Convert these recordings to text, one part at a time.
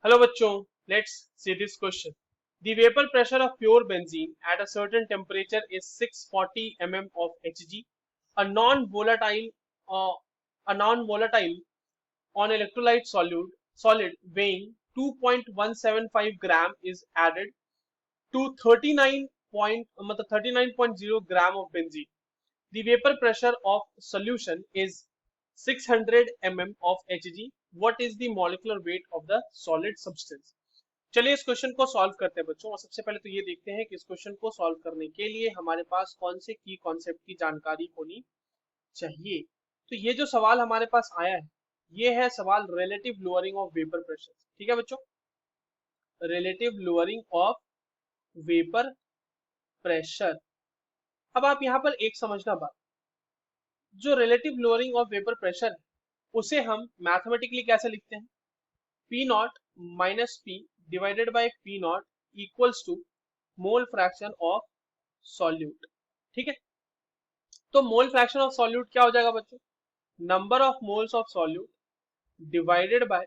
Hello bachcho, let's see this question. The vapor pressure of pure benzene at a certain temperature is 640 mm of Hg. A non-volatile, uh, a non-volatile on electrolyte solid weighing 2.175 gram is added to 39.0 gram of benzene. The vapor pressure of solution is 600 mm of Hg. What is the molecular weight of the solid substance? चलिए इस question को solve करते हैं बच्चों। और सबसे पहले तो ये देखते हैं कि इस क्वेश्चन को सॉल्व करने के लिए हमारे पास कौन से की कॉन्सेप्ट की जानकारी होनी चाहिए। तो ये जो सवाल हमारे पास आया है, ये है सवाल relative lowering of vapour pressure. ठीक है बच्चों, relative lowering of vapour pressure. अब आप यहाँ पर एक समझना बात, जो relative lowering of vapour pressure है उसे हम मैथमेटिकली कैसे लिखते हैं? P naught minus P divided by P naught equals to mole fraction of solute. ठीक है, तो मोल फ्रैक्शन ऑफ सॉल्यूट क्या हो जाएगा बच्चों? Number of moles of solute divided by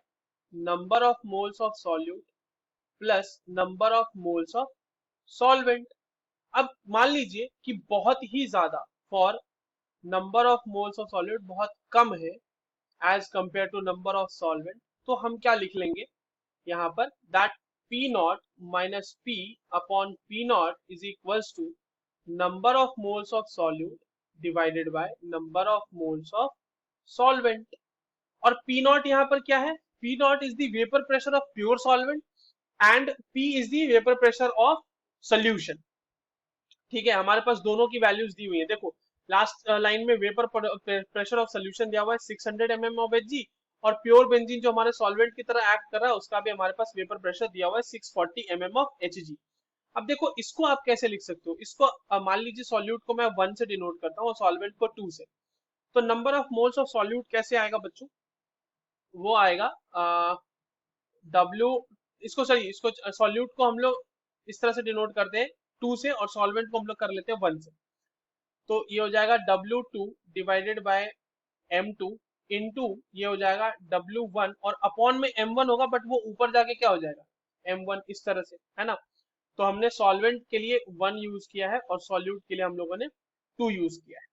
number of moles of solute plus number of moles of solvent. अब मान लीजिए कि बहुत ही ज्यादा for number of moles of solute बहुत कम है as compare to number of solvent, तो हम क्या लिख लेंगे यहाँ पर, that P naught minus P upon P naught is equals to number of moles of solute divided by number of moles of solvent. और पी नॉट यहाँ पर क्या है? P naught is the vapour pressure of pure solvent and P is the vapour pressure of solution. ठीक है, हमारे पास दोनों की वैल्यूज दी हुई है। देखो लास्ट लाइन में वेपर प्रेशर ऑफ सोल्यूशन दिया हुआ है 600 mm ऑफ Hg, और प्योर बेंजीन जो हमारे सॉल्वेंट की तरह एक्ट कर रहा है उसका भी हमारे पास वेपर प्रेशर दिया हुआ है 640 mm ऑफ Hg। अब देखो इसको आप कैसे लिख सकते हो? इसको मान लीजिए सॉल्यूट को मैं 1 से डिनोट करता हूँ और सॉल्वेंट को 2 से। तो number of moles of solute कैसे आएगा बच्चों? वो आएगा W, इसको सॉरी इसको सॉल्यूट को हम लोग इस तरह से डिनोट करते हैं 2 से, और सॉल्वेंट को हम लोग कर लेते हैं 1 से। तो ये हो जाएगा W2 divided by M2 into ये हो जाएगा W1, और अपॉन में M1 होगा, बट वो ऊपर जाके क्या हो जाएगा M1, इस तरह से, है ना। तो हमने सॉल्वेंट के लिए 1 यूज किया है और सॉल्यूट के लिए हम लोगों ने 2 यूज किया है।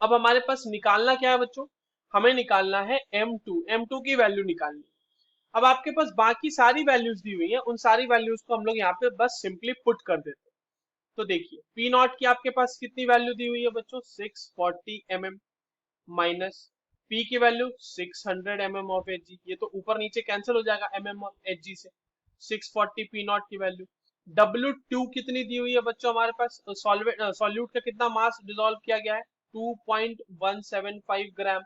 अब हमारे पास निकालना क्या है बच्चों? हमें निकालना है M2 की वैल्यू निकालनी है। अब आपके पास बाकी सारी वैल्यूज दी हुई है, उन सारी वैल्यूज को हम लोग यहाँ पे बस सिंपली पुट कर देते हैं। तो देखिए पी नॉट की आपके पास कितनी वैल्यू दी हुई है बच्चों? 640 mm माइनस पी की वैल्यू 600 mm ऑफ Hg। ये तो ऊपर नीचे कैंसिल हो जाएगा mm ऑफ Hg से। 640 पी नॉट की वैल्यू। W2 कितनी दी हुई है बच्चों हमारे पास? सॉल्यूट का कितना मास डिसॉल्व किया गया है? 2.175 ग्राम।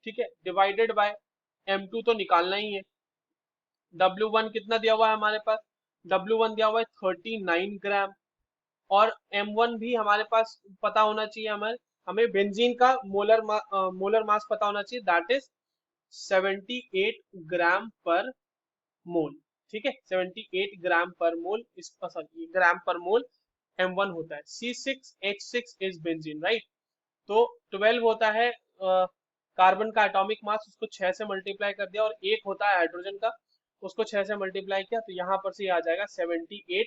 ठीक है, डिवाइडेड बाय M2 तो निकालना ही है। W1 कितना दिया हुआ है हमारे पास? W1 दिया हुआ है 39 ग्राम। और M1 भी हमारे पास पता होना चाहिए, हमें हमें बेंजीन का मोलर मास पता होना चाहिए, दैट इज 78 ग्राम पर मोल। ठीक है, 78 ग्राम पर मोल, इस सॉरी ग्राम पर मोल M1 होता है। C6H6 is benzene, right. तो 12 होता है कार्बन का एटॉमिक मास, उसको 6 से मल्टीप्लाई कर दिया, और एक होता है हाइड्रोजन का, उसको 6 से मल्टीप्लाई किया, तो यहाँ पर से आ जाएगा 78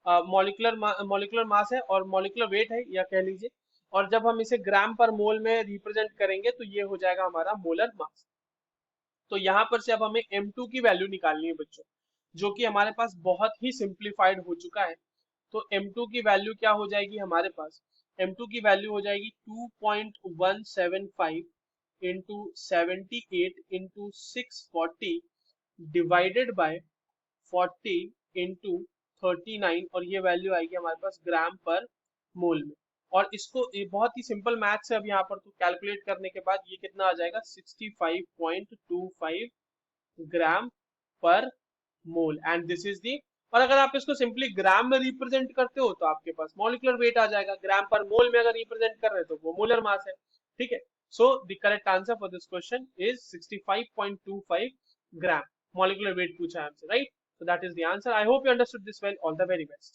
मॉलिकुलर मास है और मॉलिकुलर वेट है या कह लीजिए। और जब हम इसे ग्राम पर मोल में रिप्रेजेंट करेंगे तो ये हो जाएगा हमारा मोलर मास। तो यहाँ पर से अब हमें M2 की वैल्यू निकालनी है बच्चों, जो कि हमारे पास बहुत ही सिंप्लीफाइड हो चुका है। तो M2 की वैल्यू क्या हो जाएगी हमारे पास? M2 की वैल्यू हो जाएगी 2.175 into 78 into 640 divided by 40 into 39, और ये वैल्यू आएगी हमारे पास ग्राम पर मोल में। और इसको ये बहुत ही सिंपल मैथ्स है, अब यहाँ पर तो कैलकुलेट करने के बाद ये कितना आ जाएगा? 65.25 ग्राम पर मोल, एंड दिस इज दी। और अगर आप इसको सिंपली ग्राम में रिप्रेजेंट करते हो तो आपके पास मॉलिक्यूलर वेट आ जाएगा। ग्राम पर मोल में अगर रिप्रेजेंट कर रहे हो तो वो मोलर मास है। ठीक है, so the correct answer for this question is 65.25 gram. Molecular weight पूछा है हमसे, right? So that is the answer. I hope you understood this well. All the very best.